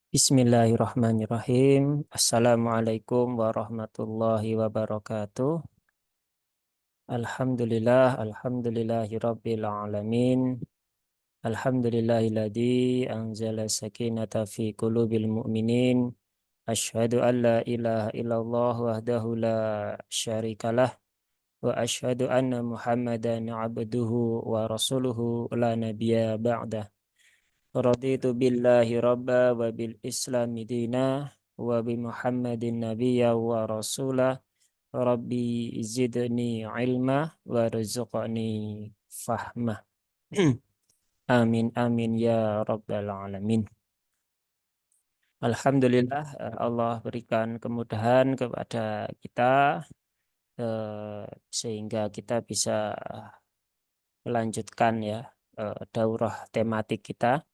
Bismillahirrahmanirrahim. Assalamualaikum warahmatullahi wabarakatuh. Alhamdulillahirabbil alamin. Alhamdulillahilladzi anzala sakinata fi qulubil mu'minin. Asyhadu an la ilaha illallah wahdahu la syarikalah wa asyhadu anna Muhammadan abduhu wa rasuluhu la nabiyya ba'dah. Raditu billahi rabba wa bil islami dina wa bi Muhammadin nabiyya wa rasulah. Rabbi zidni ilma wa rizqani fahmah. Amin amin ya rabbal alamin. Alhamdulillah, Allah berikan kemudahan kepada kita, sehingga kita bisa melanjutkan ya daurah tematik kita,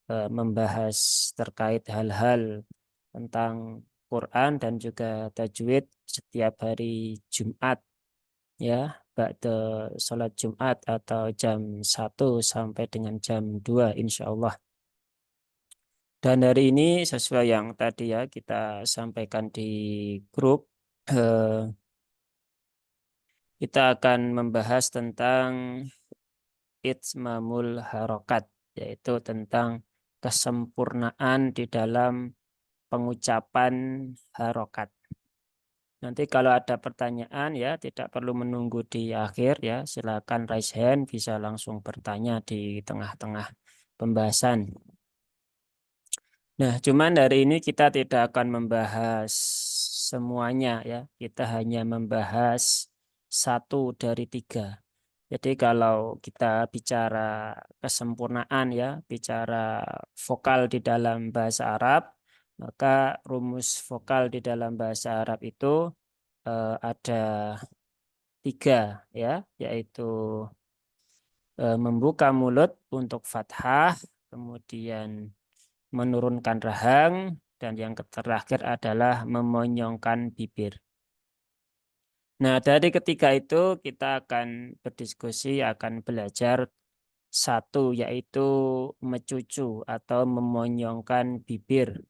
membahas terkait hal-hal tentang Quran dan juga tajwid setiap hari Jumat ya, ba'da sholat Jumat atau jam 1 sampai dengan jam 2 insya Allah. Dan hari ini sesuai yang tadi ya kita sampaikan di grup, kita akan membahas tentang itmamul harokat, yaitu tentang kesempurnaan di dalam pengucapan harokat. Nanti kalau ada pertanyaan ya tidak perlu menunggu di akhir ya, silakan raise hand, bisa langsung bertanya di tengah-tengah pembahasan. Nah, cuman hari ini kita tidak akan membahas semuanya ya, kita hanya membahas 1 dari 3. Jadi kalau kita bicara kesempurnaan ya, bicara vokal di dalam bahasa Arab, maka rumus vokal di dalam bahasa Arab itu ada 3 ya, yaitu membuka mulut untuk fathah, kemudian menurunkan rahang, dan yang terakhir adalah memonyongkan bibir. Nah, dari ketiga itu kita akan berdiskusi, akan belajar 1, yaitu mecucu atau memonyongkan bibir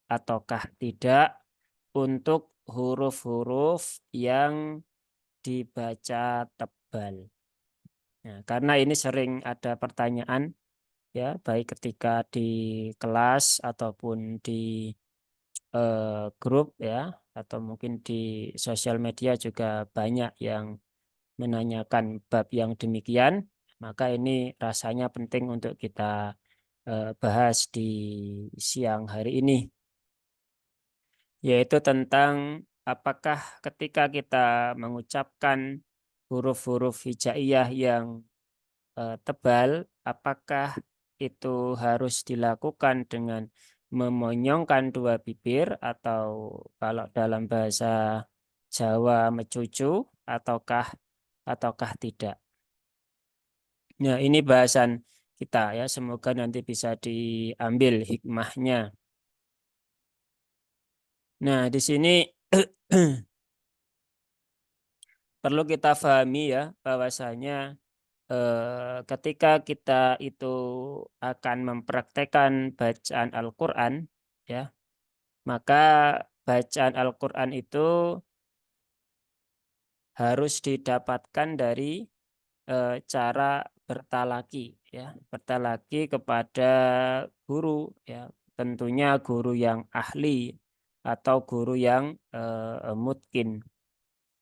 ataukah tidak untuk huruf-huruf yang dibaca tebal. Nah, karena ini sering ada pertanyaan ya, baik ketika di kelas ataupun di grup ya, atau mungkin di sosial media juga banyak yang menanyakan bab yang demikian. Maka ini rasanya penting untuk kita bahas di siang hari ini, yaitu tentang apakah ketika kita mengucapkan huruf-huruf hijaiyah yang tebal, apakah itu harus dilakukan dengan memonyongkan 2 bibir, atau kalau dalam bahasa Jawa mecucu, ataukah tidak. Nah, ini bahasan kita ya, semoga nanti bisa diambil hikmahnya. Nah, di sini perlu kita pahami ya, bahwasanya ketika kita itu akan mempraktekkan bacaan Al-Quran ya, maka bacaan Al-Quran itu harus didapatkan dari cara bertalaki ya, bertalaki kepada guru ya, tentunya guru yang ahli atau guru yang mutkin.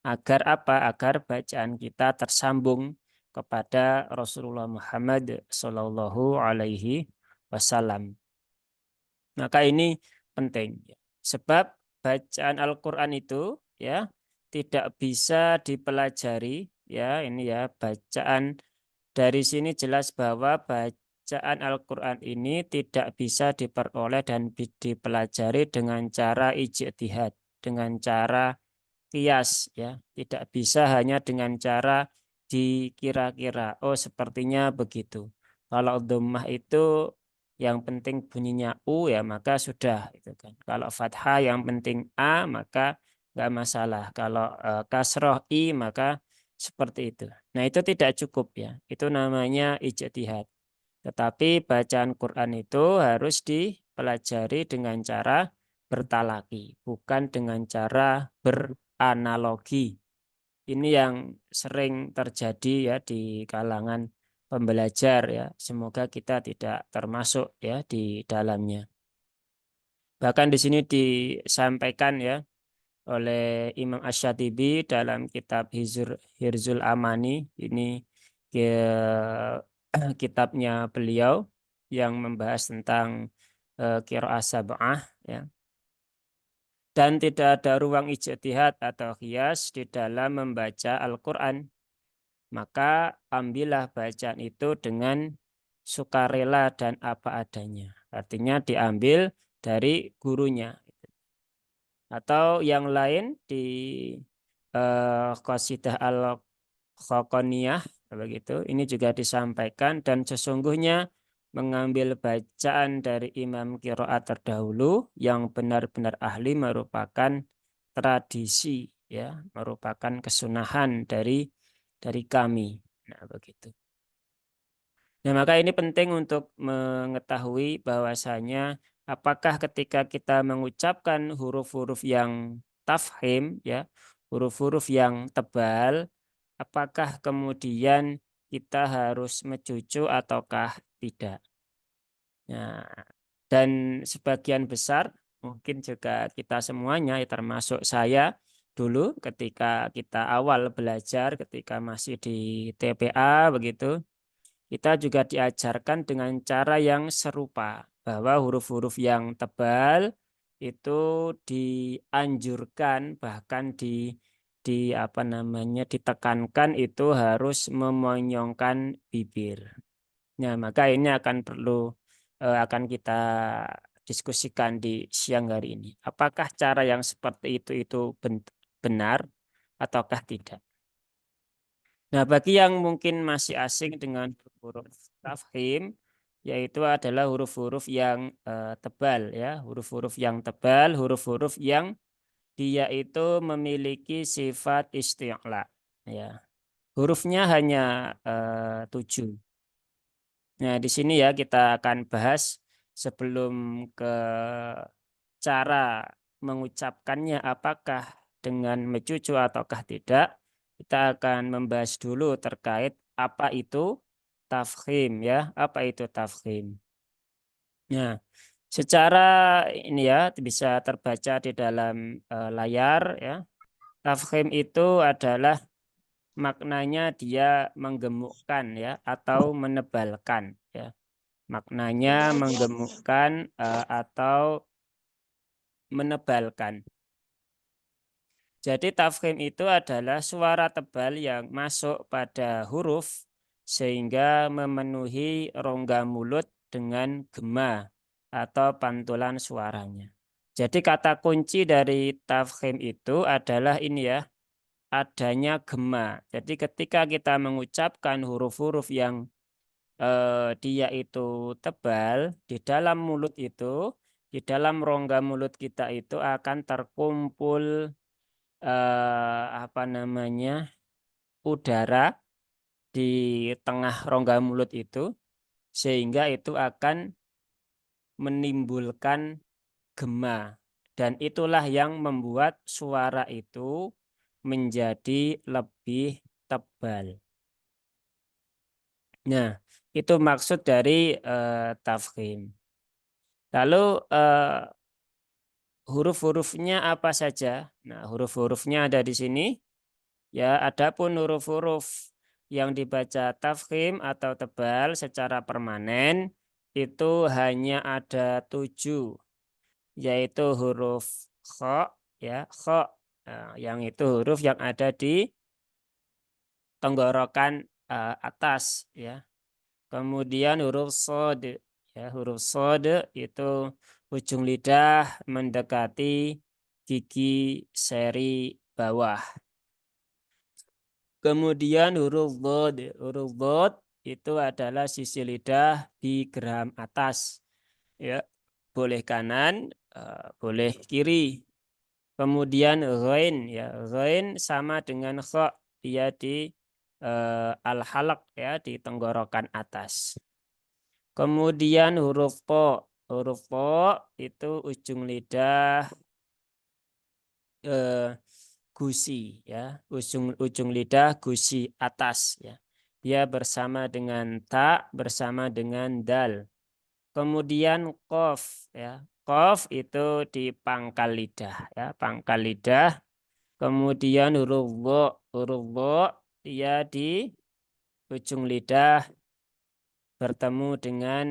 Agar apa? Agar bacaan kita tersambung kepada Rasulullah Muhammad Sallallahu Alaihi Wasallam. Maka ini penting, sebab bacaan Al-Quran itu ya tidak bisa dipelajari ya. Ini ya, bacaan dari sini jelas bahwa bacaan Al-Quran ini tidak bisa diperoleh dan dipelajari dengan cara ijtihad, dengan cara kias ya, tidak bisa hanya dengan cara dikira-kira, oh sepertinya begitu. Kalau dhammah itu yang penting bunyinya U ya, maka sudah itu kan. Kalau fathah yang penting A, maka nggak masalah. Kalau kasroh I, maka seperti itu. Nah, itu tidak cukup ya. Itu namanya ijtihad. Tetapi bacaan Quran itu harus pelajari dengan cara bertalaki, bukan dengan cara beranalogi. Ini yang sering terjadi ya di kalangan pembelajar ya. Semoga kita tidak termasuk ya di dalamnya. Bahkan di sini disampaikan ya oleh Imam Asy-Syatibi dalam kitab Hirzul Amani. Ini kitabnya beliau yang membahas tentang qiraah sab'ah ya. Dan tidak ada ruang ijtihad atau qiyas di dalam membaca Al-Qur'an. Maka ambillah bacaan itu dengan sukarela dan apa adanya. Artinya diambil dari gurunya. Atau yang lain di Qasidah Al-Khaqaniyah begitu. Ini juga disampaikan dan sesungguhnya mengambil bacaan dari imam qiraat terdahulu yang benar-benar ahli merupakan tradisi ya, merupakan kesunahan dari kami. Nah, begitu. Nah, maka ini penting untuk mengetahui bahwasanya apakah ketika kita mengucapkan huruf-huruf yang tafkhim ya, huruf-huruf yang tebal, apakah kemudian kita harus mencucu ataukah tidak. Nah, dan sebagian besar mungkin juga kita semuanya termasuk saya dulu ketika kita awal belajar ketika masih di TPA begitu kita juga diajarkan dengan cara yang serupa, bahwa huruf-huruf yang tebal itu dianjurkan bahkan di apa namanya ditekankan itu harus memonyongkan bibir. Nah, maka ini akan kita diskusikan di siang hari ini. Apakah cara yang seperti itu benar ataukah tidak? Nah, bagi yang mungkin masih asing dengan huruf tafkhim, yaitu adalah huruf-huruf yang tebal ya, huruf-huruf yang tebal, huruf-huruf yang dia itu memiliki sifat isti'la ya. Hurufnya hanya 7. Nah, di sini ya kita akan bahas sebelum ke cara mengucapkannya apakah dengan mencucu ataukah tidak. Kita akan membahas dulu terkait apa itu tafkhim ya, apa itu tafkhim. Nah, secara ini ya bisa terbaca di dalam layar ya. Tafkhim itu adalah maknanya dia menggemukkan ya atau menebalkan ya. Maknanya menggemukkan atau menebalkan. Jadi tafkhim itu adalah suara tebal yang masuk pada huruf sehingga memenuhi rongga mulut dengan gema atau pantulan suaranya. Jadi kata kunci dari tafkhim itu adalah ini ya, adanya gema. Jadi ketika kita mengucapkan huruf-huruf yang dia itu tebal, di dalam mulut itu, di dalam rongga mulut kita itu akan terkumpul apa namanya, udara di tengah rongga mulut itu, sehingga itu akan menimbulkan gema. Dan itulah yang membuat suara itu menjadi lebih tebal. Nah, itu maksud dari tafkhim. Lalu huruf-hurufnya apa saja? Nah, huruf-hurufnya ada di sini. Ya, adapun huruf-huruf yang dibaca tafkhim atau tebal secara permanen itu hanya ada 7, yaitu huruf kha, ya, kha. Nah, yang itu huruf yang ada di tenggorokan atas, ya. Kemudian huruf shod, ya, huruf shod itu ujung lidah mendekati gigi seri bawah. Kemudian huruf dhad itu adalah sisi lidah di geraham atas, ya, boleh kanan, boleh kiri. Kemudian ghain, ya, ghain sama dengan kha, dia di al-halaq ya di tenggorokan atas. Kemudian huruf po. Huruf tha itu ujung lidah eh, gusi ya, ujung ujung lidah gusi atas ya. Dia bersama dengan ta, bersama dengan dal. Kemudian kof ya. Kof itu di pangkal lidah ya, pangkal lidah. Kemudian huruf dha dia di ujung lidah bertemu dengan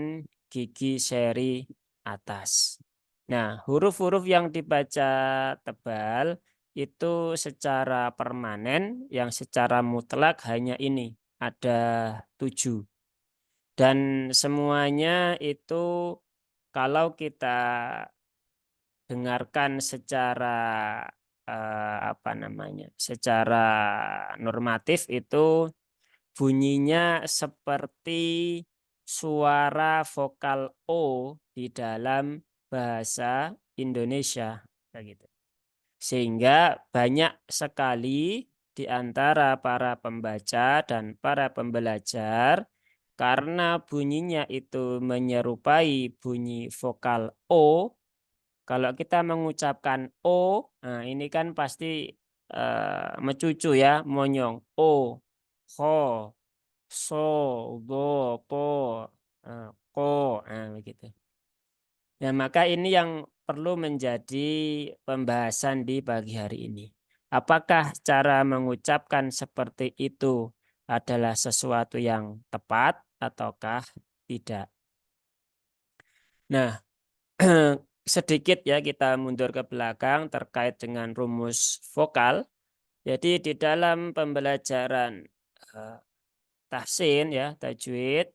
gigi seri atas. Nah, huruf-huruf yang dibaca tebal itu secara permanen, yang secara mutlak hanya ini, ada 7. Dan semuanya itu kalau kita dengarkan secara apa namanya, secara normatif itu bunyinya seperti suara vokal O di dalam bahasa Indonesia, kayak gitu. Sehingga banyak sekali di antara para pembaca dan para pembelajar karena bunyinya itu menyerupai bunyi vokal O. Kalau kita mengucapkan O, nah ini kan pasti mecucu ya, monyong. O, ho, so, do, po, ko, nah begitu. Nah, maka ini yang perlu menjadi pembahasan di pagi hari ini. Apakah cara mengucapkan seperti itu adalah sesuatu yang tepat ataukah tidak? Nah, sedikit ya kita mundur ke belakang terkait dengan rumus vokal. Jadi di dalam pembelajaran eh, tahsin ya, tajwid,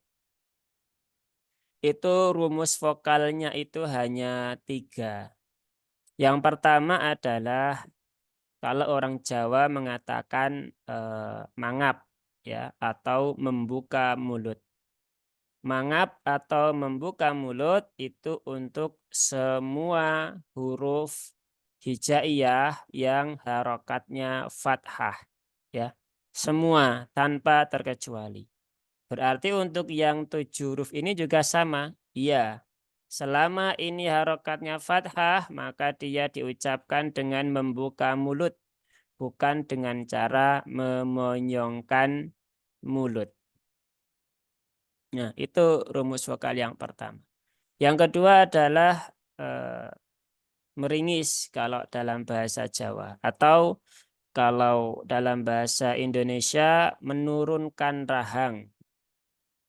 itu rumus vokalnya itu hanya 3. Yang pertama adalah kalau orang Jawa mengatakan mangap ya atau membuka mulut. Mangap atau membuka mulut itu untuk semua huruf hijaiyah yang harokatnya fathah ya. Semua tanpa terkecuali. Berarti untuk yang 7 huruf ini juga sama. Iya. Selama ini harokatnya fathah, maka dia diucapkan dengan membuka mulut, bukan dengan cara memonyongkan mulut. Nah, itu rumus vokal yang pertama. Yang kedua adalah eh, meringis kalau dalam bahasa Jawa. Atau kalau dalam bahasa Indonesia menurunkan rahang.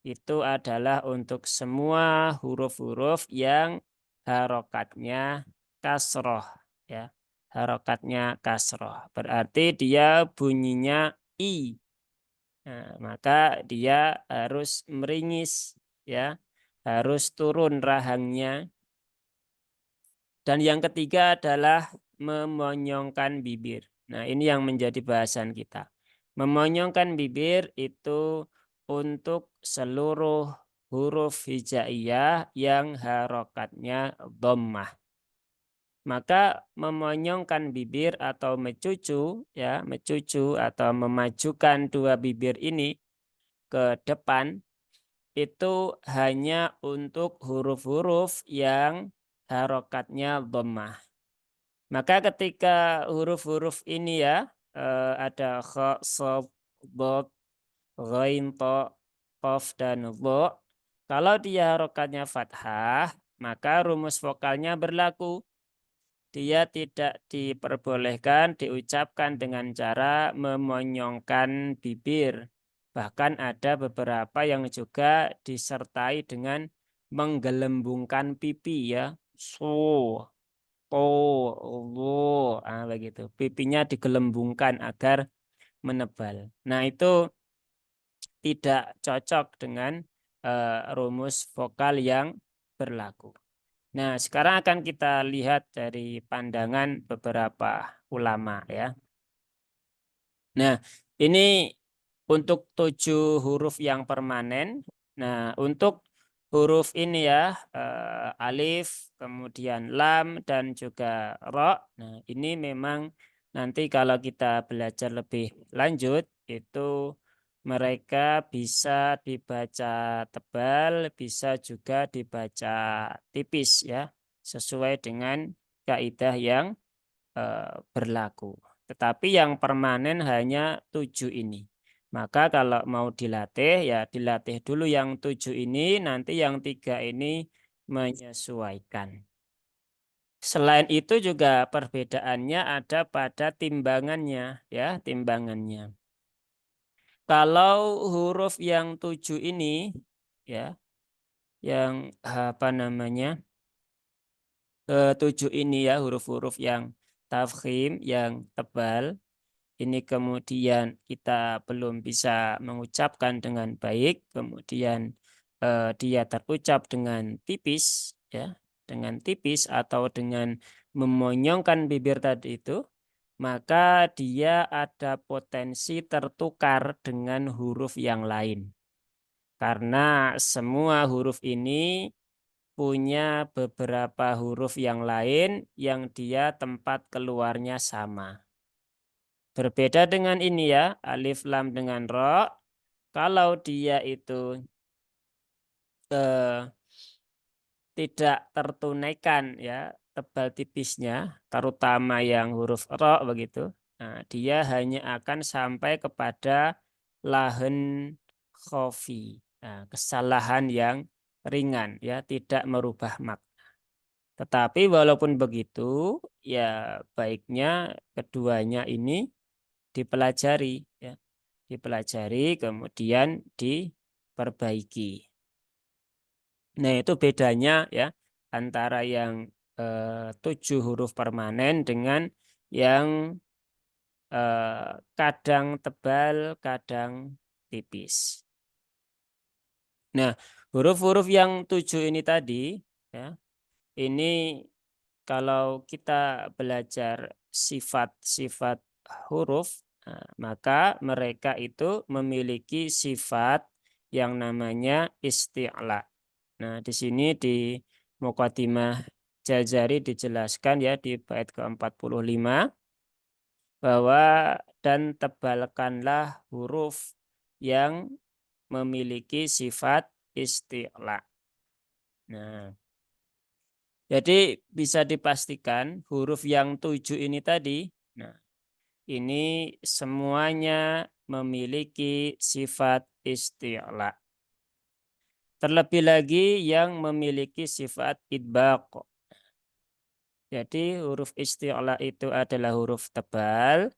Itu adalah untuk semua huruf-huruf yang harokatnya kasroh ya, harokatnya kasroh berarti dia bunyinya i. Nah, maka dia harus meringis ya, harus turun rahangnya. Dan yang ketiga adalah memonyongkan bibir. Nah, ini yang menjadi bahasan kita. Memonyongkan bibir itu untuk seluruh huruf hijaiyah yang harokatnya dhammah. Maka memonyongkan bibir atau mecucu ya, mecucu atau memajukan dua bibir ini ke depan itu hanya untuk huruf-huruf yang harokatnya dhammah. Maka ketika huruf-huruf ini ya ada kha, shad, dhad, ghain, tha, qaf dan dha. Kalau dia harokatnya fathah, maka rumus vokalnya berlaku. Dia tidak diperbolehkan diucapkan dengan cara memonyongkan bibir. Bahkan ada beberapa yang juga disertai dengan menggelembungkan pipi ya. So, to, lo, begitu. Pipinya digelembungkan agar menebal. Nah, itu tidak cocok dengan rumus vokal yang berlaku. Nah, sekarang akan kita lihat dari pandangan beberapa ulama ya. Nah, ini untuk 7 huruf yang permanen. Nah, untuk huruf ini ya, alif, kemudian lam dan juga ro. Nah, ini memang nanti kalau kita belajar lebih lanjut itu mereka bisa dibaca tebal, bisa juga dibaca tipis ya, sesuai dengan kaidah yang berlaku. Tetapi yang permanen hanya 7 ini. Maka kalau mau dilatih, ya dilatih dulu yang 7 ini, nanti yang 3 ini menyesuaikan. Selain itu juga perbedaannya ada pada timbangannya, ya timbangannya. Kalau huruf yang 7 ini, ya, yang apa namanya, 7 ini ya huruf-huruf yang tafkhim, yang tebal, ini kemudian kita belum bisa mengucapkan dengan baik, kemudian dia terucap dengan tipis, ya, dengan tipis atau dengan memonyongkan bibir tadi itu, maka dia ada potensi tertukar dengan huruf yang lain. Karena semua huruf ini punya beberapa huruf yang lain yang dia tempat keluarnya sama. Berbeda dengan ini ya, alif lam dengan ro. Kalau dia itu eh, tidak tertunaikan ya tebal tipisnya, terutama yang huruf ro begitu. Nah, dia hanya akan sampai kepada lahen khofi. Nah, kesalahan yang ringan ya, tidak merubah makna. Tetapi walaupun begitu, ya baiknya keduanya ini dipelajari ya, dipelajari kemudian diperbaiki. Nah, itu bedanya ya antara yang 7 huruf permanen dengan yang kadang tebal, kadang tipis. Nah, huruf-huruf yang 7 ini tadi ya, ini kalau kita belajar sifat-sifat huruf, nah, maka mereka itu memiliki sifat yang namanya isti'la. Nah, di sini di Muqaddimah Jazari dijelaskan ya di bait ke-45 bahwa dan tebalkanlah huruf yang memiliki sifat isti'la. Nah, jadi bisa dipastikan huruf yang 7 ini tadi, nah ini semuanya memiliki sifat isti'la. Terlebih lagi yang memiliki sifat idbaq. Jadi huruf isti'la itu adalah huruf tebal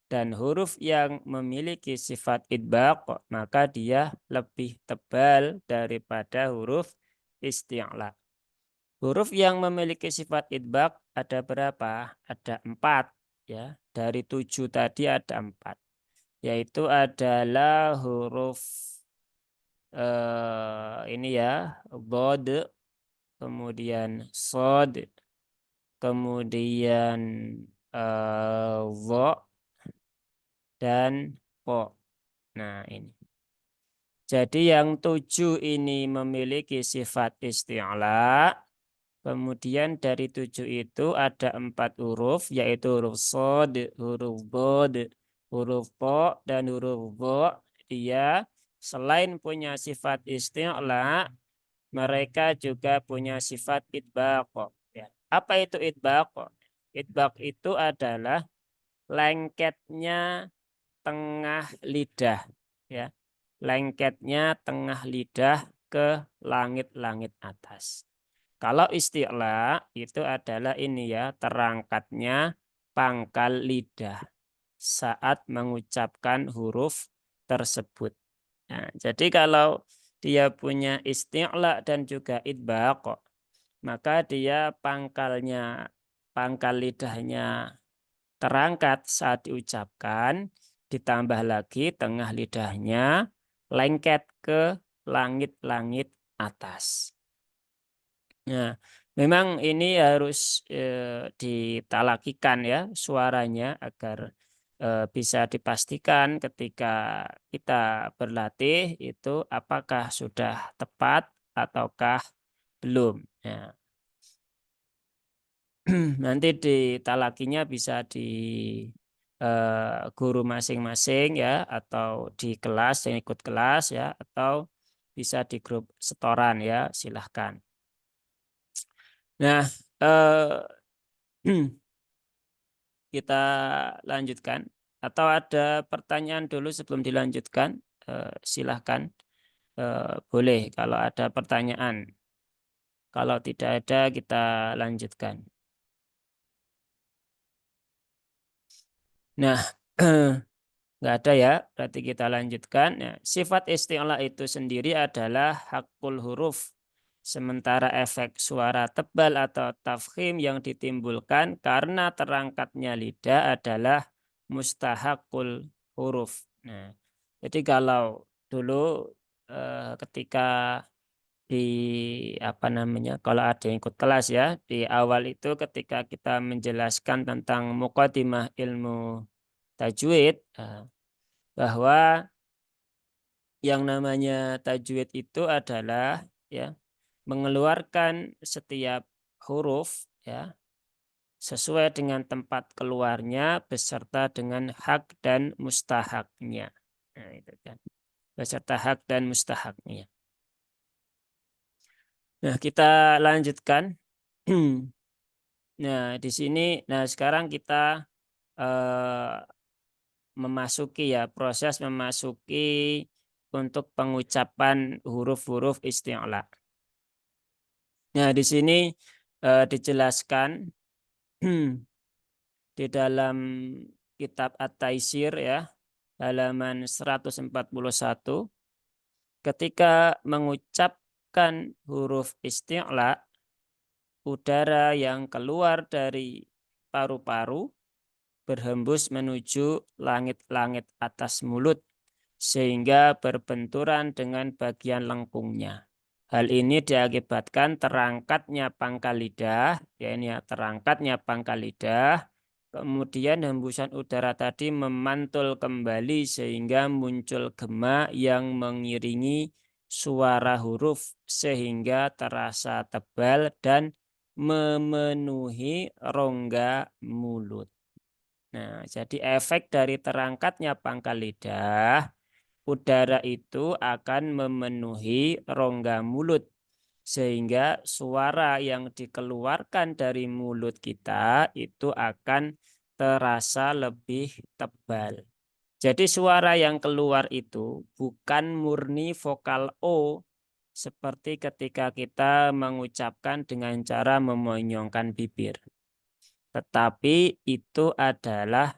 dan huruf yang memiliki sifat idbaq maka dia lebih tebal daripada huruf isti'la. Huruf yang memiliki sifat idbaq ada berapa? Ada 4 ya. Dari 7 tadi ada 4. Yaitu adalah huruf ini ya, bod, kemudian sod, kemudian wo dan po. Nah, ini. Jadi yang 7 ini memiliki sifat isti'la. Kemudian dari 7 itu ada 4 huruf, yaitu huruf sod, huruf bod, huruf po, dan huruf bo. Dia selain punya sifat isti'la, mereka juga punya sifat idbaq. Ya. Apa itu idbaq? Idbaq itu adalah lengketnya tengah lidah. Ya. Lengketnya tengah lidah ke langit-langit atas. Kalau isti'la itu adalah ini ya, terangkatnya pangkal lidah saat mengucapkan huruf tersebut. Nah, jadi kalau dia punya isti'la dan juga idbaq, maka dia pangkal lidahnya terangkat saat diucapkan, ditambah lagi tengah lidahnya lengket ke langit-langit atas. Nah, memang ini harus ditalakikan ya suaranya agar bisa dipastikan ketika kita berlatih itu apakah sudah tepat ataukah belum. Ya. Nanti ditalakinya bisa di guru masing-masing ya, atau di kelas yang ikut kelas ya, atau bisa di grup setoran ya, silahkan. Nah, kita lanjutkan. Atau ada pertanyaan dulu sebelum dilanjutkan? Silahkan, boleh kalau ada pertanyaan. Kalau tidak ada, kita lanjutkan. Nah, nggak ada ya, berarti kita lanjutkan. Ya, sifat isti'la itu sendiri adalah hakul huruf. Sementara efek suara tebal atau tafkhim yang ditimbulkan karena terangkatnya lidah adalah mustahakul huruf. Nah, jadi kalau dulu ketika di apa namanya, kalau ada yang ikut kelas ya, di awal itu ketika kita menjelaskan tentang muqaddimah ilmu tajwid, bahwa yang namanya tajwid itu adalah ya mengeluarkan setiap huruf ya sesuai dengan tempat keluarnya beserta dengan hak dan mustahaknya. Nah, itu kan. Beserta hak dan mustahaknya. Nah, kita lanjutkan. Nah, di sini sekarang kita eh, memasuki ya proses memasuki untuk pengucapan huruf-huruf isti'la. Nah, di sini dijelaskan di dalam kitab At-Taisir ya, halaman 141, ketika mengucapkan huruf isti'la, udara yang keluar dari paru-paru berhembus menuju langit-langit atas mulut sehingga berbenturan dengan bagian lengkungnya. Hal ini diakibatkan terangkatnya pangkal lidah, ya ini ya, terangkatnya pangkal lidah, kemudian hembusan udara tadi memantul kembali sehingga muncul gema yang mengiringi suara huruf sehingga terasa tebal dan memenuhi rongga mulut. Nah, jadi efek dari terangkatnya pangkal lidah, udara itu akan memenuhi rongga mulut sehingga suara yang dikeluarkan dari mulut kita itu akan terasa lebih tebal. Jadi suara yang keluar itu bukan murni vokal O seperti ketika kita mengucapkan dengan cara memonyongkan bibir. Tetapi itu adalah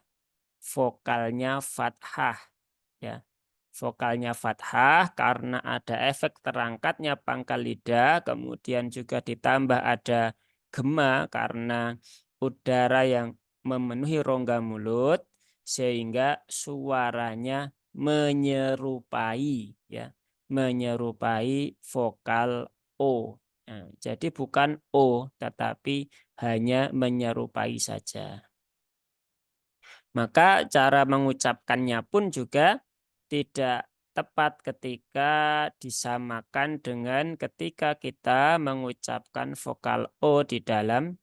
vokalnya fathah ya. Vokalnya fathah karena ada efek terangkatnya pangkal lidah, kemudian juga ditambah ada gema karena udara yang memenuhi rongga mulut sehingga suaranya menyerupai ya, menyerupai vokal O. Nah, jadi bukan O tetapi hanya menyerupai saja. Maka cara mengucapkannya pun juga tidak tepat ketika disamakan dengan ketika kita mengucapkan vokal O di dalam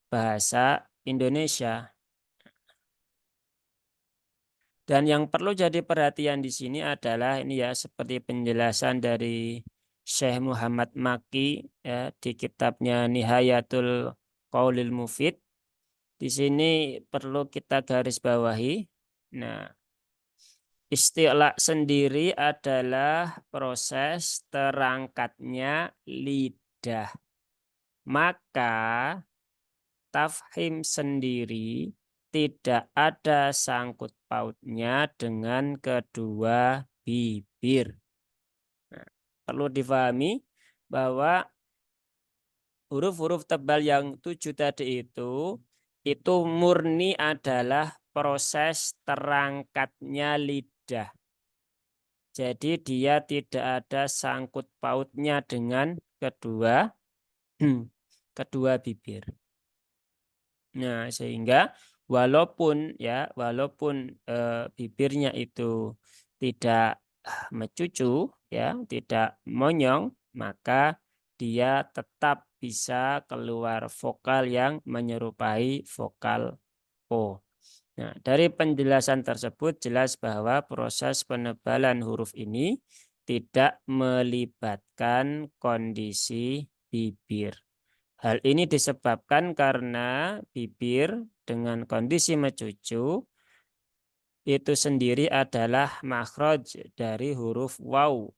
bahasa Indonesia. Dan yang perlu jadi perhatian di sini adalah ini ya seperti penjelasan dari Syekh Muhammad Maki ya di kitabnya Nihayatul Qaulil Mufid. Di sini perlu kita garis bawahi. Nah, isti'la sendiri adalah proses terangkatnya lidah. Maka tafhim sendiri tidak ada sangkut pautnya dengan kedua bibir. Nah, perlu difahami bahwa huruf-huruf tebal yang 7 tadi itu murni adalah proses terangkatnya lidah. Jadi dia tidak ada sangkut pautnya dengan kedua kedua bibir. Nah, sehingga walaupun bibirnya itu tidak mencucu ya, tidak monyong, maka dia tetap bisa keluar vokal yang menyerupai vokal O. Nah, dari penjelasan tersebut jelas bahwa proses penebalan huruf ini tidak melibatkan kondisi bibir. Hal ini disebabkan karena bibir dengan kondisi mecucu itu sendiri adalah makhraj dari huruf waw.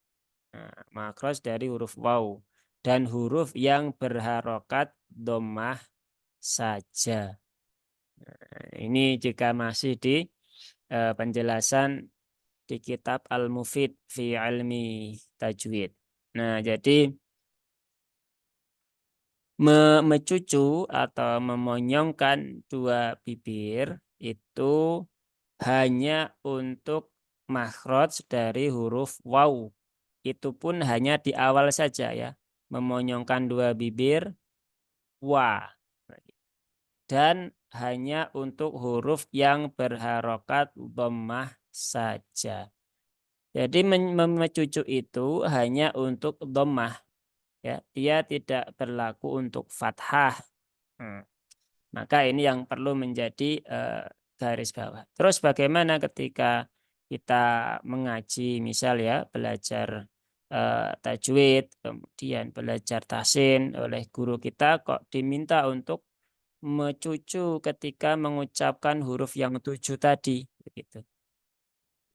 Nah, makhraj dari huruf waw dan huruf yang berharokat dhammah saja. Nah, ini jika masih di penjelasan di kitab Al-Mufid fi Ilmi Tajwid. Nah, jadi mecucu atau memonyongkan dua bibir itu hanya untuk makhraj dari huruf waw. Itu pun hanya di awal saja ya. Memonyongkan dua bibir wa. Dan hanya untuk huruf yang berharokat dhammah saja. Jadi mecucu itu hanya untuk dhammah ya. Dia tidak berlaku untuk fathah. Hmm. Maka ini yang perlu menjadi garis bawah. Terus bagaimana ketika kita mengaji, misal ya belajar tajwid, kemudian belajar tahsin oleh guru kita kok diminta untuk mecucu ketika mengucapkan huruf yang 7 tadi, begitu.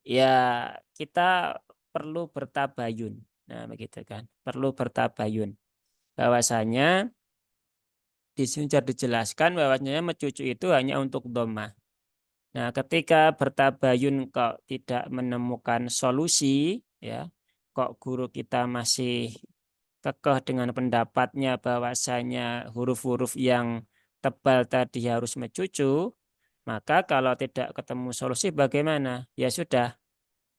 Ya kita perlu bertabayun. Nah, begitu kan. Perlu bertabayun. Bahwasanya di sini sudah dijelaskan bahwasanya mencucu itu hanya untuk dhammah. Nah, ketika bertabayun kok tidak menemukan solusi, ya, kok guru kita masih kekeh dengan pendapatnya bahwasanya huruf-huruf yang tebal tadi harus mencucu, maka kalau tidak ketemu solusi bagaimana? Ya sudah,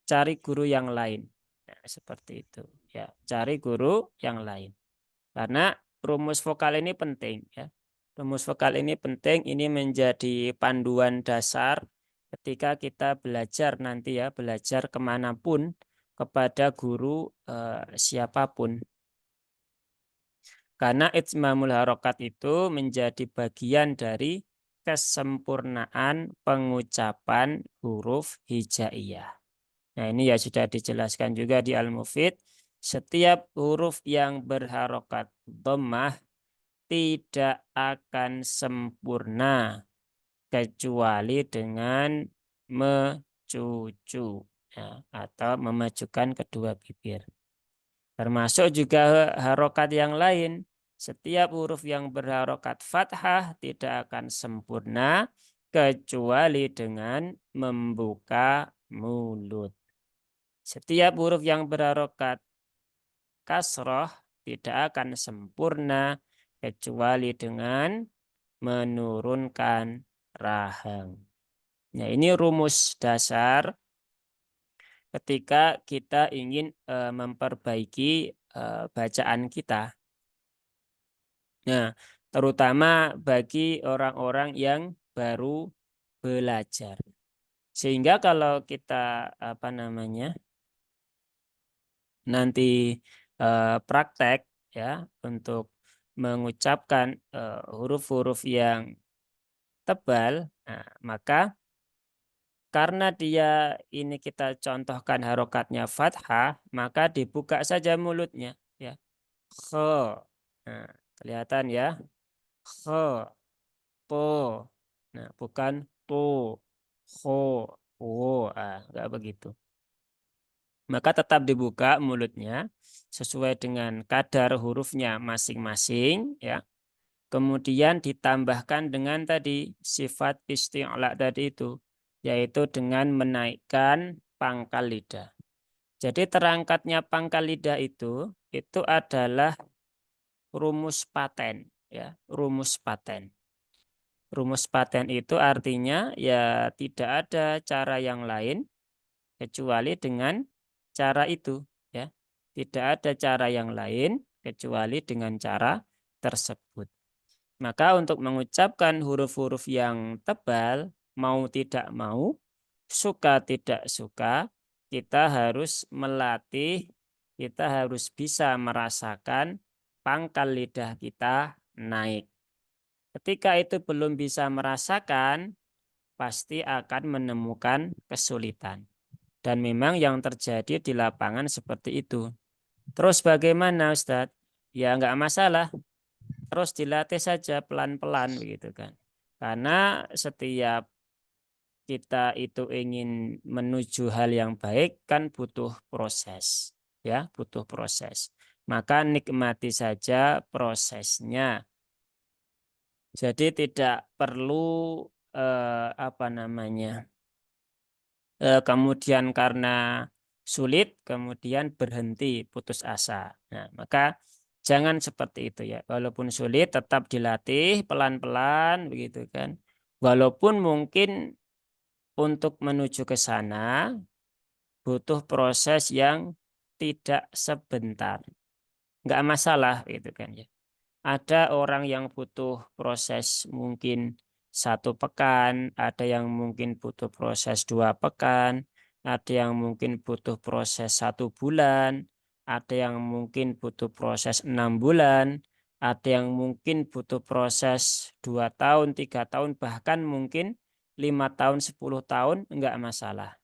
cari guru yang lain. Nah, seperti itu. Ya, cari guru yang lain. Karena rumus vokal ini penting ya. Rumus vokal ini penting, ini menjadi panduan dasar ketika kita belajar nanti ya, belajar kemanapun kepada guru siapapun. Karena itmamul harokat itu menjadi bagian dari kesempurnaan pengucapan huruf hijaiyah. Nah, ini ya sudah dijelaskan juga di Al-Mufid. Setiap huruf yang berharokat dhammah tidak akan sempurna kecuali dengan mecucu ya, atau memajukan kedua bibir. Termasuk juga harokat yang lain. Setiap huruf yang berharokat fathah tidak akan sempurna kecuali dengan membuka mulut. Setiap huruf yang berharokat kasroh tidak akan sempurna kecuali dengan menurunkan rahang. Nah, ini rumus dasar ketika kita ingin memperbaiki bacaan kita. Nah, terutama bagi orang-orang yang baru belajar. Sehingga kalau kita nanti praktek ya untuk mengucapkan huruf-huruf yang tebal, nah, maka karena dia ini kita contohkan harokatnya fathah, maka dibuka saja mulutnya ya. Kho. Nah, kelihatan ya. Kho, po. Nah, bukan po, kho, wo. Enggak begitu. Maka tetap dibuka mulutnya sesuai dengan kadar hurufnya masing-masing ya. Kemudian ditambahkan dengan tadi sifat isti'la tadi itu, yaitu dengan menaikkan pangkal lidah. Jadi terangkatnya pangkal lidah itu adalah rumus paten ya, rumus paten. Rumus paten itu artinya ya tidak ada cara yang lain kecuali dengan cara itu ya. Tidak ada cara yang lain kecuali dengan cara tersebut. Maka untuk mengucapkan huruf-huruf yang tebal, mau tidak mau, suka tidak suka, kita harus melatih, kita harus bisa merasakan pangkal lidah kita naik. Ketika itu belum bisa merasakan, pasti akan menemukan kesulitan. Dan memang yang terjadi di lapangan seperti itu. Terus bagaimana Ustadz? Ya nggak masalah, terus dilatih saja pelan-pelan begitu kan. Karena setiap kita itu ingin menuju hal yang baik kan butuh proses, ya, butuh proses. Maka nikmati saja prosesnya. Jadi tidak perlu apa namanya? Kemudian karena sulit kemudian berhenti putus asa. Nah, maka jangan seperti itu ya. Walaupun sulit tetap dilatih pelan-pelan begitu kan. Walaupun mungkin untuk menuju ke sana butuh proses yang tidak sebentar. Nggak masalah gitu kan ya. Ada orang yang butuh proses mungkin 1 pekan, ada yang mungkin butuh proses 2 pekan, ada yang mungkin butuh proses 1 bulan, ada yang mungkin butuh proses 6 bulan, ada yang mungkin butuh proses 2 tahun, 3 tahun, bahkan mungkin 5 tahun, 10 tahun, enggak masalah.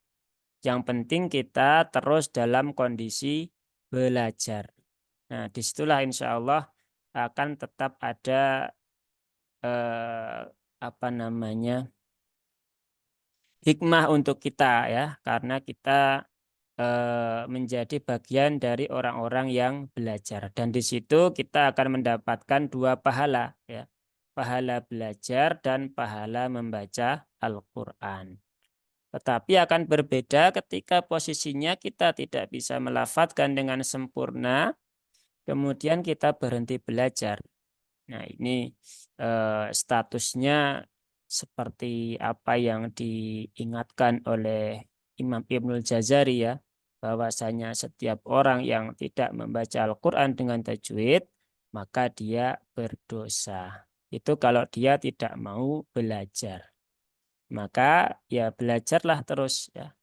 Yang penting kita terus dalam kondisi belajar. Nah, disitulah insya Allah akan tetap ada eh, apa namanya hikmah untuk kita ya, karena kita menjadi bagian dari orang-orang yang belajar dan di situ kita akan mendapatkan 2 pahala ya, pahala belajar dan pahala membaca Al-Quran. Tetapi akan berbeda ketika posisinya kita tidak bisa melafadzkan dengan sempurna, kemudian kita berhenti belajar. Nah, ini statusnya seperti apa yang diingatkan oleh Imam Ibnul Jazari ya, bahwasanya setiap orang yang tidak membaca Al-Quran dengan tajwid, maka dia berdosa. Itu kalau dia tidak mau belajar. Maka ya belajarlah terus ya,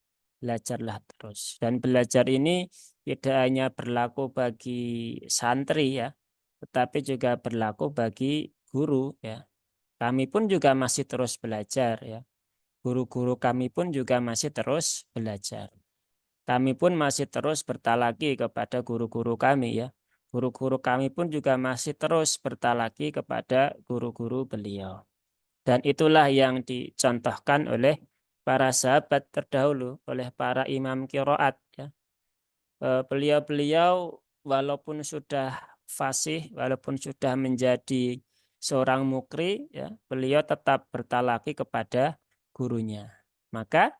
belajarlah terus. Dan belajar ini tidak hanya berlaku bagi santri ya, tetapi juga berlaku bagi guru ya. Kami pun juga masih terus belajar ya. Guru-guru kami pun juga masih terus belajar. Kami pun masih terus bertalaki kepada guru-guru kami ya. Guru-guru kami pun juga masih terus bertalaki kepada guru-guru beliau. Dan itulah yang dicontohkan oleh para sahabat terdahulu, oleh para imam kiroat ya. Beliau-beliau walaupun sudah fasih, walaupun sudah menjadi seorang mukri, ya, beliau tetap bertalaki kepada gurunya. Maka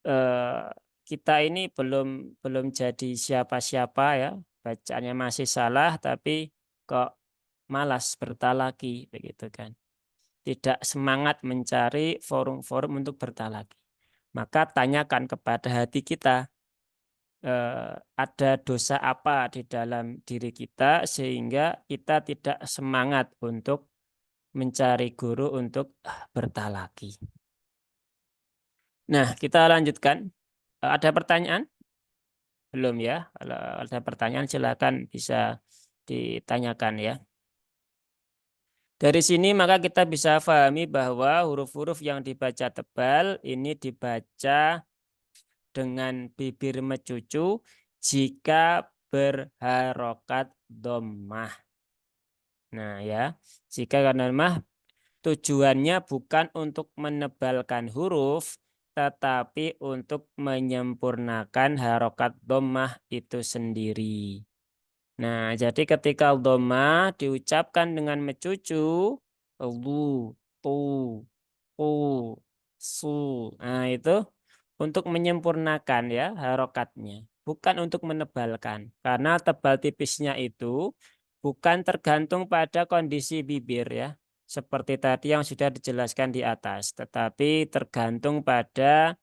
eh, kita ini belum belum jadi siapa-siapa ya, bacaannya masih salah, tapi kok malas bertalaki begitu kan. Tidak semangat mencari forum-forum untuk bertalaki. Maka tanyakan kepada hati kita, ada dosa apa di dalam diri kita sehingga kita tidak semangat untuk mencari guru untuk bertalaki. Nah, kita lanjutkan. Ada pertanyaan? Belum ya? Kalau ada pertanyaan silakan bisa ditanyakan ya. Dari sini maka kita bisa pahami bahwa huruf-huruf yang dibaca tebal ini dibaca dengan bibir mecucu jika berharokat dhammah. Nah ya, jika karena dhammah tujuannya bukan untuk menebalkan huruf, tetapi untuk menyempurnakan harokat dhammah itu sendiri. Nah, jadi ketika dhammah diucapkan dengan mencucu, lu, tu, pu, su. Nah, itu untuk menyempurnakan ya harokatnya, bukan untuk menebalkan. Karena tebal tipisnya itu bukan tergantung pada kondisi bibir ya, seperti tadi yang sudah dijelaskan di atas, tetapi tergantung pada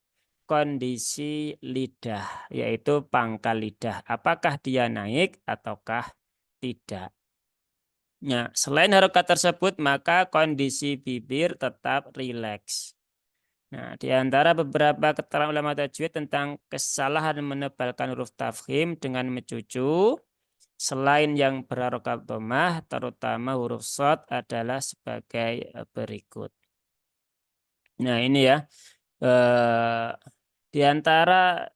kondisi lidah, yaitu pangkal lidah. Apakah dia naik ataukah tidak? Nah, selain harokat tersebut, maka kondisi bibir tetap rileks. Nah, di antara beberapa keterangan ulama tajwid tentang kesalahan menebalkan huruf tafkhim dengan mencucu, selain yang berharokat dhammah, terutama huruf shad adalah sebagai berikut. Nah, ini ya, eh, di antara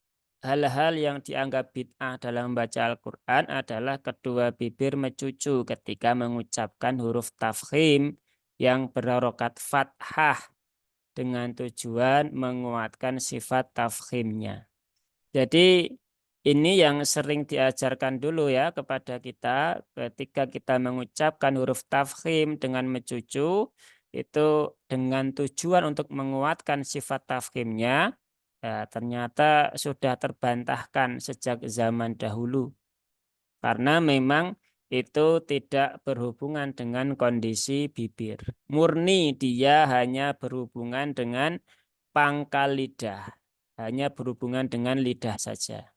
hal-hal yang dianggap bid'ah dalam membaca Al-Quran adalah kedua bibir mencucu ketika mengucapkan huruf tafkhim yang berharokat fathah dengan tujuan menguatkan sifat tafkhimnya. Jadi ini yang sering diajarkan dulu ya kepada kita ketika kita mengucapkan huruf tafkhim dengan mencucu itu dengan tujuan untuk menguatkan sifat tafkhimnya, ya, ternyata sudah terbantahkan sejak zaman dahulu karena memang itu tidak berhubungan dengan kondisi bibir. Murni dia hanya berhubungan dengan pangkal lidah, hanya berhubungan dengan lidah saja.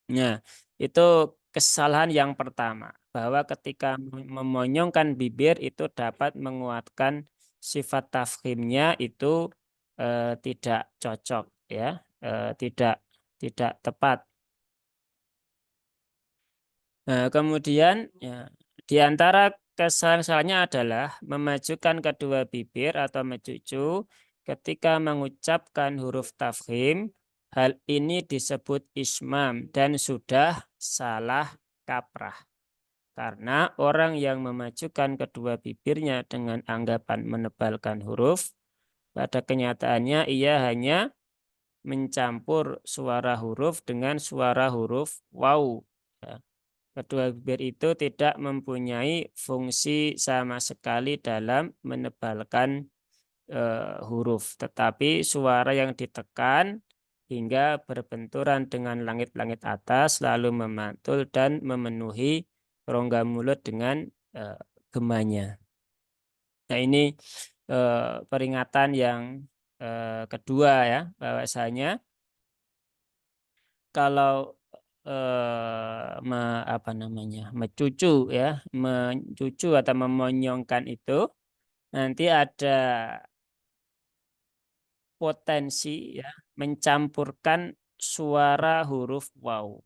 Nah, itu kesalahan yang pertama, bahwa ketika memonyongkan bibir itu dapat menguatkan sifat tafkhimnya itu tidak cocok ya, tidak tepat. Nah, kemudian ya, di antara kesalahan-kesalahannya adalah memajukan kedua bibir atau mencucu ketika mengucapkan huruf tafkhim. Hal ini disebut ismam dan sudah salah kaprah. Karena orang yang memajukan kedua bibirnya dengan anggapan menebalkan huruf, pada kenyataannya ia hanya mencampur suara huruf dengan suara huruf waw. Ya. Kedua bibir itu tidak mempunyai fungsi sama sekali dalam menebalkan huruf, tetapi suara yang ditekan hingga berbenturan dengan langit-langit atas, lalu memantul dan memenuhi rongga mulut dengan eh, gemanya. Nah, ini peringatan yang kedua ya, bahwasanya kalau apa namanya, mencucu ya, mencucu atau memonyongkan itu nanti ada potensi ya mencampurkan suara huruf waw.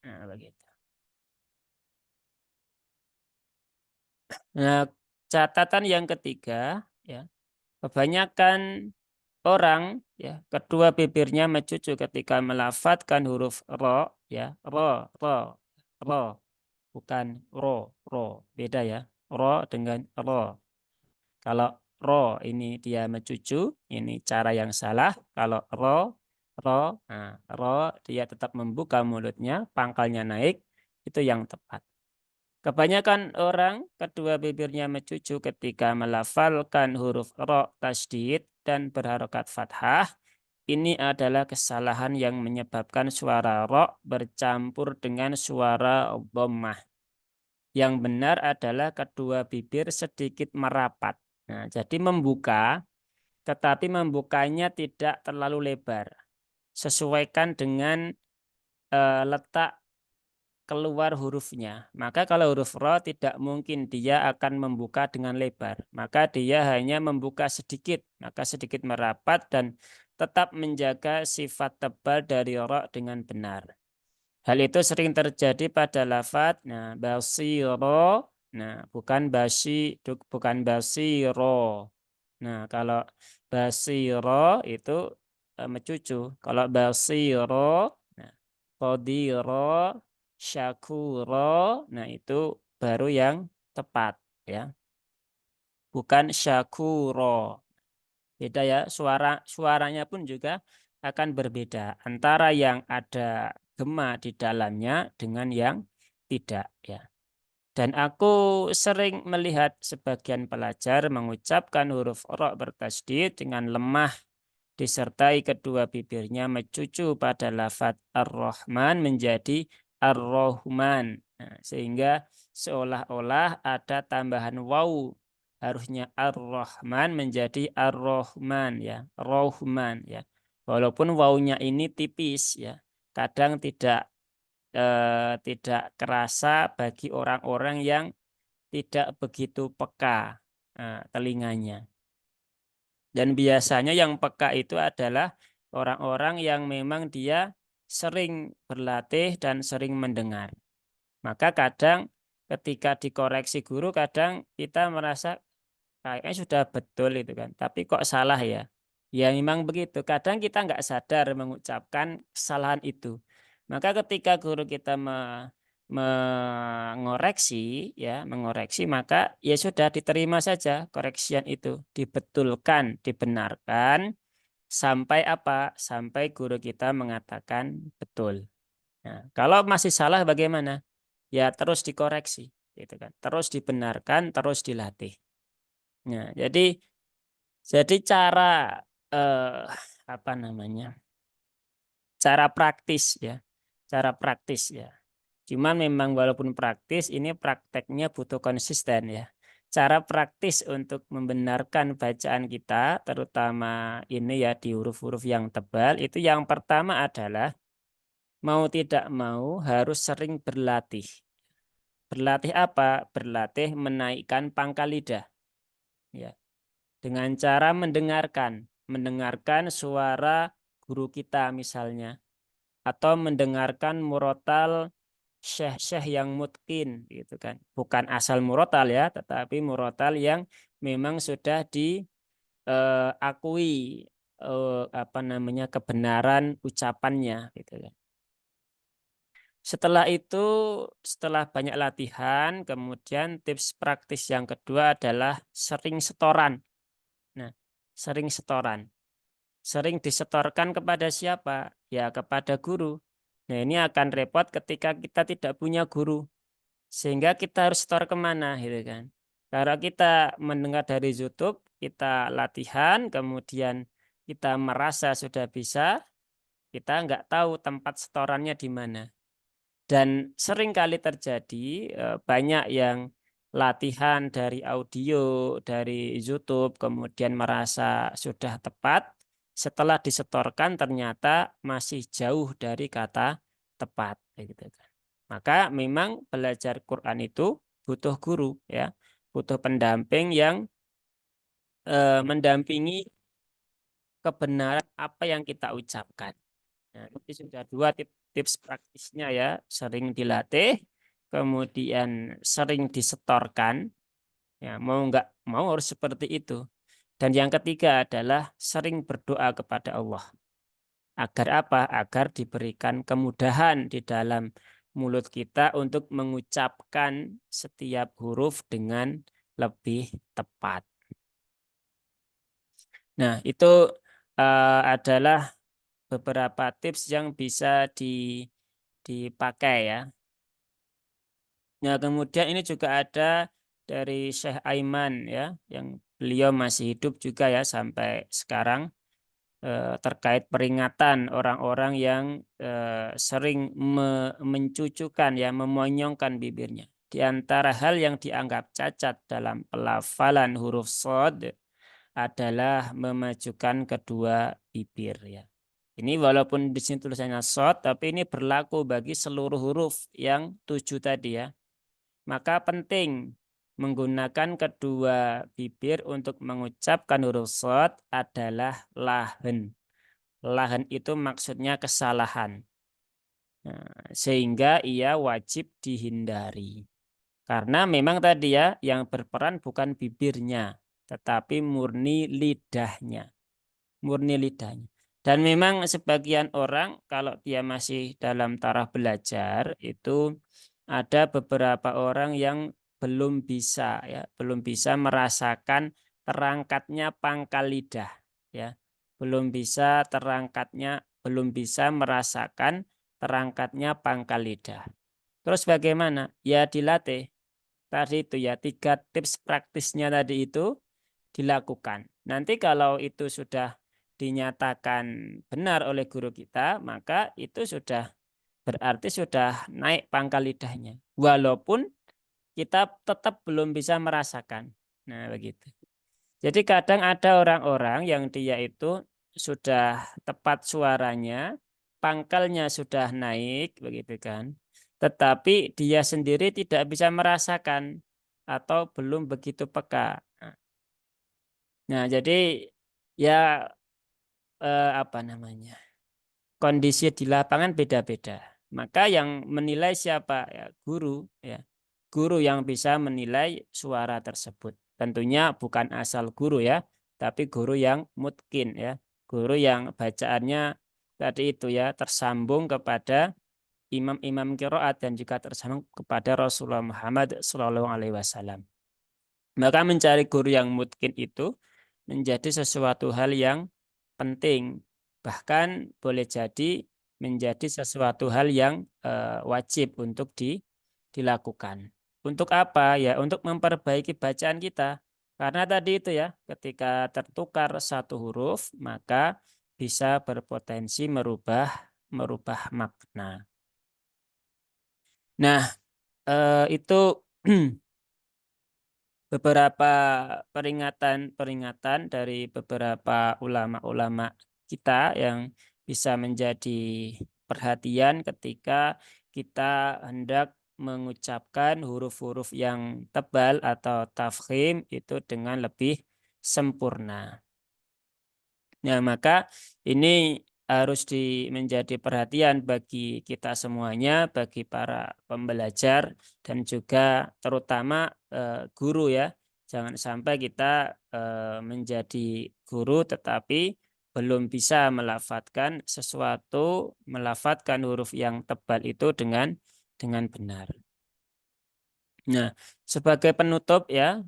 Nah, begitu. Nah, catatan yang ketiga ya, kebanyakan orang ya kedua bibirnya mencucu ketika melafadzkan huruf ro ya, ro, bukan ro, beda ya. Ro dengan ro. Kalau ro ini dia mencucu, ini cara yang salah. Kalau ro dia tetap membuka mulutnya, pangkalnya naik, itu yang tepat. Kebanyakan orang kedua bibirnya mencucu ketika melafalkan huruf ro tasdid dan berharokat fathah. Ini adalah kesalahan yang menyebabkan suara ro bercampur dengan suara dhammah. Yang benar adalah kedua bibir sedikit merapat. Nah, jadi membuka, tetapi membukanya tidak terlalu lebar. Sesuaikan dengan letak keluar hurufnya. Maka kalau huruf ro tidak mungkin dia akan membuka dengan lebar. Maka dia hanya membuka sedikit. Maka sedikit merapat dan tetap menjaga sifat tebal dari ro dengan benar. Hal itu sering terjadi pada lafadz basiro. Nah, bukan basiro. Nah, kalau basiro itu mencucu. Kalau basiro, nah, qadiro, syakuro, nah itu baru yang tepat ya. Bukan syakuro. Beda ya, suaranya pun juga akan berbeda antara yang ada gema di dalamnya dengan yang tidak ya. Dan aku sering melihat sebagian pelajar mengucapkan huruf ro bertasdid dengan lemah disertai kedua bibirnya mencucu pada lafadz ar-Rahman menjadi ar-Rahman. Nah, sehingga seolah-olah ada tambahan waw. Harusnya ar-Rahman menjadi ar-Rahman ya, Rahman ya. Walaupun wawnya ini tipis ya. Kadang tidak kerasa bagi orang-orang yang tidak begitu peka telinganya. Dan biasanya yang peka itu adalah orang-orang yang memang dia sering berlatih dan sering mendengar. Maka kadang ketika dikoreksi guru, kadang kita merasa kayaknya sudah betul itu kan, tapi kok salah ya? Ya memang begitu. Kadang kita nggak sadar mengucapkan kesalahan itu. Maka ketika guru kita mengoreksi, ya mengoreksi, maka ya sudah diterima saja koreksian itu, dibetulkan, dibenarkan sampai apa? Sampai guru kita mengatakan betul. Nah, kalau masih salah bagaimana? Ya terus dikoreksi, gitu kan. Terus dibenarkan, terus dilatih. Nah, jadi cara eh, apa namanya? Cara praktis ya. Cara praktis ya. Cuman memang walaupun praktis ini prakteknya butuh konsisten ya. Cara praktis untuk membenarkan bacaan kita terutama ini ya di huruf-huruf yang tebal itu yang pertama adalah mau tidak mau harus sering berlatih. Berlatih apa? Berlatih menaikkan pangkal lidah ya. Dengan cara mendengarkan suara guru kita misalnya, atau mendengarkan murotal syekh-syekh yang mutkin gitu kan. Bukan asal murotal ya, tetapi murotal yang memang sudah diakui apa namanya kebenaran ucapannya gitu kan. Setelah itu, setelah banyak latihan, kemudian tips praktis yang kedua adalah sering setoran. Nah, sering setoran. Sering disetorkan kepada siapa? Ya kepada guru. Nah ini akan repot ketika kita tidak punya guru. Sehingga kita harus setor kemana gitu kan. Kalau kita mendengar dari YouTube, kita latihan, kemudian kita merasa sudah bisa, kita nggak tahu tempat setorannya di mana. Dan sering kali terjadi banyak yang latihan dari audio, dari YouTube, kemudian merasa sudah tepat, setelah disetorkan ternyata masih jauh dari kata tepat, kayak gitu kan. Maka memang belajar Quran itu butuh guru ya, butuh pendamping yang mendampingi kebenaran apa yang kita ucapkan. Nah, ini sudah dua tips praktisnya ya, sering dilatih, kemudian sering disetorkan, ya mau nggak mau harus seperti itu. Dan yang ketiga adalah sering berdoa kepada Allah. Agar apa? Agar diberikan kemudahan di dalam mulut kita untuk mengucapkan setiap huruf dengan lebih tepat. Nah, itu adalah beberapa tips yang bisa dipakai ya. Nah, kemudian ini juga ada dari Syekh Aiman ya, yang beliau masih hidup juga ya sampai sekarang terkait peringatan orang-orang yang sering mencucukan ya, memonyongkan bibirnya. Di antara hal yang dianggap cacat dalam pelafalan huruf shad adalah memajukan kedua bibir ya. Ini walaupun di sini tulisannya shad, tapi ini berlaku bagi seluruh huruf yang 7 tadi ya. Maka penting menggunakan kedua bibir untuk mengucapkan huruf shad adalah lahan. Lahan itu maksudnya kesalahan. Nah, sehingga ia wajib dihindari. Karena memang tadi ya yang berperan bukan bibirnya, tetapi murni lidahnya. Murni lidahnya. Dan memang sebagian orang kalau dia masih dalam taraf belajar itu ada beberapa orang yang belum bisa ya, belum bisa merasakan terangkatnya pangkal lidah ya. Belum bisa merasakan terangkatnya pangkal lidah. Terus bagaimana? Ya dilatih. Tadi itu ya tiga tips praktisnya tadi itu dilakukan. Nanti kalau itu sudah dinyatakan benar oleh guru kita, maka itu sudah berarti sudah naik pangkal lidahnya. Walaupun kita tetap belum bisa merasakan. Nah, begitu. Jadi kadang ada orang-orang yang dia itu sudah tepat suaranya, pangkalnya sudah naik, begitu kan. Tetapi dia sendiri tidak bisa merasakan atau belum begitu peka. Nah, jadi ya apa namanya? Kondisi di lapangan beda-beda. Maka yang menilai siapa? Ya, guru ya. Guru yang bisa menilai suara tersebut. tentunya bukan asal guru ya, tapi guru yang mutkin ya, guru yang bacaannya tadi itu ya tersambung kepada imam-imam qiraat dan juga tersambung kepada Rasulullah Muhammad Shallallahu Alaihi Wasallam. Maka mencari guru yang mungkin itu menjadi sesuatu hal yang penting. Bahkan boleh jadi menjadi sesuatu hal yang wajib untuk dilakukan. Untuk apa? Ya, untuk memperbaiki bacaan kita. Karena tadi itu ya, ketika tertukar satu huruf, maka bisa berpotensi merubah makna. Nah, itu beberapa peringatan-peringatan dari beberapa ulama-ulama kita yang bisa menjadi perhatian ketika kita hendak mengucapkan huruf-huruf yang tebal atau tafkhim itu dengan lebih sempurna. Nah, maka ini harus menjadi perhatian bagi kita semuanya, bagi para pembelajar dan juga terutama guru ya. Jangan sampai kita menjadi guru tetapi belum bisa melafatkan huruf yang tebal itu dengan benar. Nah, sebagai penutup ya,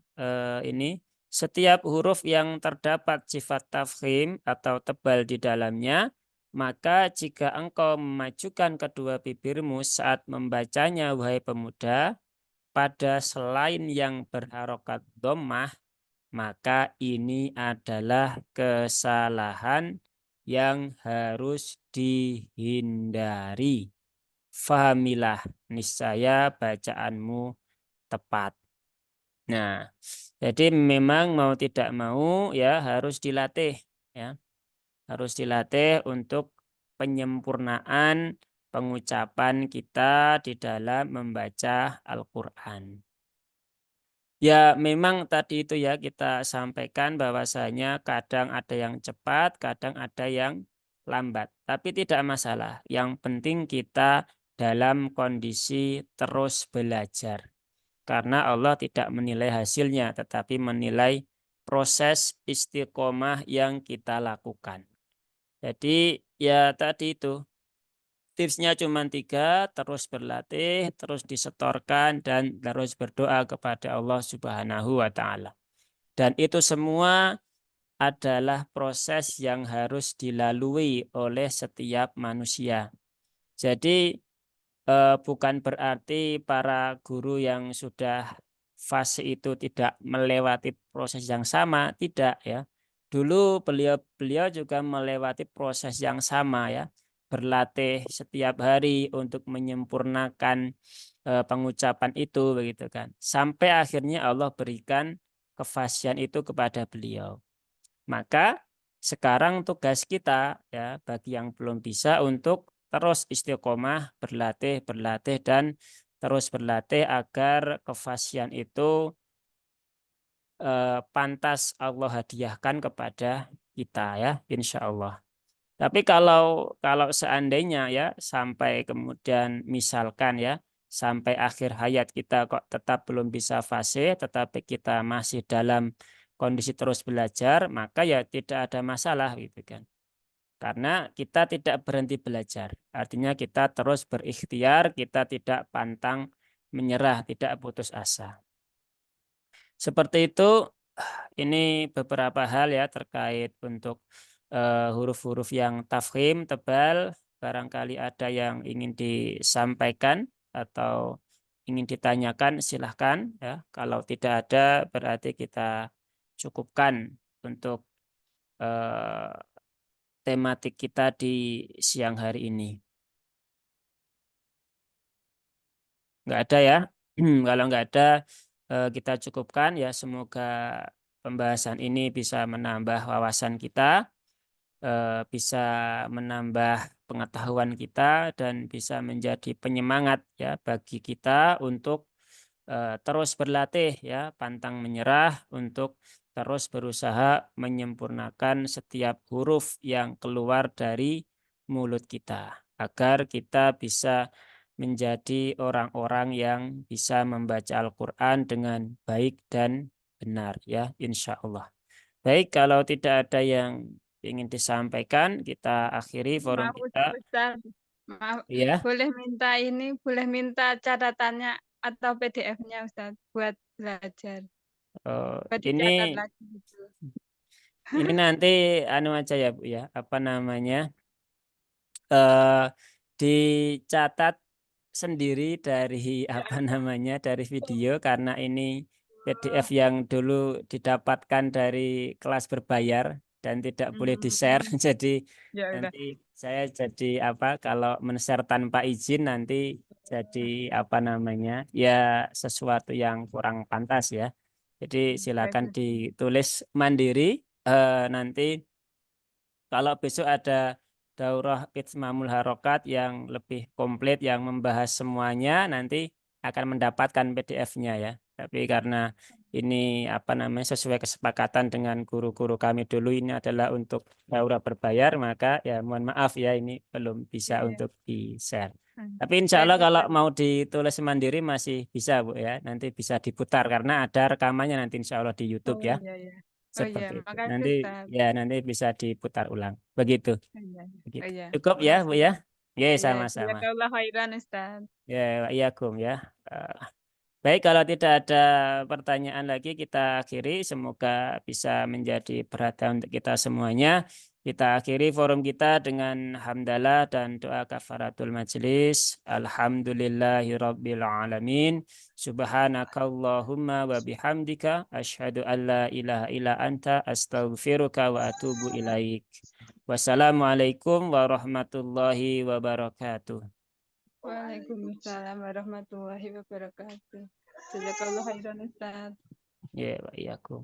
ini setiap huruf yang terdapat sifat tafkhim atau tebal di dalamnya, maka jika engkau memajukan kedua bibirmu saat membacanya, wahai pemuda, pada selain yang berharokat dhammah, maka ini adalah kesalahan yang harus dihindari. Fahamilah, niscaya bacaanmu tepat. Nah, jadi memang mau tidak mau ya harus dilatih ya. Harus dilatih untuk penyempurnaan pengucapan kita di dalam membaca Al-Qur'an. Ya, memang tadi itu ya kita sampaikan bahwasanya kadang ada yang cepat, kadang ada yang lambat. Tapi tidak masalah. Yang penting kita dalam kondisi terus belajar. Karena Allah tidak menilai hasilnya, tetapi menilai proses istiqomah yang kita lakukan. Jadi ya tadi itu, tipsnya cuma tiga, terus berlatih, terus disetorkan, dan terus berdoa kepada Allah Subhanahu wa Ta'ala. Dan itu semua adalah proses yang harus dilalui oleh setiap manusia. Jadi bukan berarti para guru yang sudah fase itu tidak melewati proses yang sama, tidak ya. Dulu beliau juga melewati proses yang sama ya, berlatih setiap hari untuk menyempurnakan pengucapan itu begitu kan. Sampai akhirnya Allah berikan kefasihan itu kepada beliau. Maka sekarang tugas kita ya bagi yang belum bisa untuk terus istiqomah berlatih, berlatih dan terus berlatih agar kefasihan itu pantas Allah hadiahkan kepada kita ya, insya Allah. Tapi kalau seandainya ya sampai kemudian misalkan ya sampai akhir hayat kita kok tetap belum bisa fasih, tetapi kita masih dalam kondisi terus belajar, maka ya tidak ada masalah gitu kan. Karena kita tidak berhenti belajar. Artinya kita terus berikhtiar, kita tidak pantang menyerah, tidak putus asa. Seperti itu, ini beberapa hal ya terkait untuk huruf-huruf yang tafkhim tebal. Barangkali ada yang ingin disampaikan atau ingin ditanyakan, silahkan ya. Kalau tidak ada, berarti kita cukupkan untuk eh, tematik kita di siang hari ini. Nggak ada ya? Kalau nggak ada, kita cukupkan ya. Semoga pembahasan ini bisa menambah wawasan kita, bisa menambah pengetahuan kita, dan bisa menjadi penyemangat ya bagi kita untuk terus berlatih ya, pantang menyerah untuk terus berusaha menyempurnakan setiap huruf yang keluar dari mulut kita agar kita bisa menjadi orang-orang yang bisa membaca Al-Qur'an dengan baik dan benar ya, insya Allah. Baik, kalau tidak ada yang ingin disampaikan, kita akhiri forum Maaf kita. Ustaz, maaf, Ya, boleh minta catatannya atau PDF-nya Ustaz buat belajar, buat dicatat ini lagi gitu. ini nanti anu aja ya Bu ya, apa namanya? eh dicatat sendiri dari Ya, apa namanya dari video karena ini PDF yang dulu didapatkan dari kelas berbayar dan tidak boleh di-share. hmm, Jadi ya udah. nanti saya jadi apa kalau men-share tanpa izin nanti jadi apa namanya ya sesuatu yang kurang pantas ya. Jadi Baik, silakan Ustaz. ditulis mandiri nanti kalau besok ada daurah Itmamul Harokat yang lebih komplit, yang membahas semuanya, nanti akan mendapatkan PDF-nya ya. Tapi karena ini apa namanya sesuai kesepakatan dengan guru-guru kami dulu ini adalah untuk daurah berbayar, maka ya mohon maaf ya ini belum bisa Iya. untuk di-share. Hmm. Tapi insya Baik Allah kalau Ustaz. mau ditulis mandiri masih bisa Bu ya. Nanti bisa diputar karena ada rekamannya nanti insya Allah di YouTube Oh ya. iya ya. Oh iya, Seperti itu. makasih Nanti Ustaz. ya nanti bisa diputar ulang. Begitu. Oh iya, oh Begitu. iya, Cukup ya, Bu makasih. ya? Ya, Iya iya, sama-sama. jazakallah khairan Ustaz. Ya, iya, Kum ya. Eh, Baik, kalau tidak ada pertanyaan lagi, kita akhiri. Semoga bisa menjadi perhatian untuk kita semuanya. Kita akhiri forum kita dengan hamdalah dan doa kafaratul majelis. Alhamdulillahirabbil alamin. Subhanakallahumma wa bihamdika asyhadu an la ilaha illa anta astaghfiruka wa atubu ilaik. Wassalamualaikum warahmatullahi wabarakatuh. Waalaikumsalam warahmatullahi wabarakatuh. Jazakallah khairan Ustaz. Ya, wa iyyakum.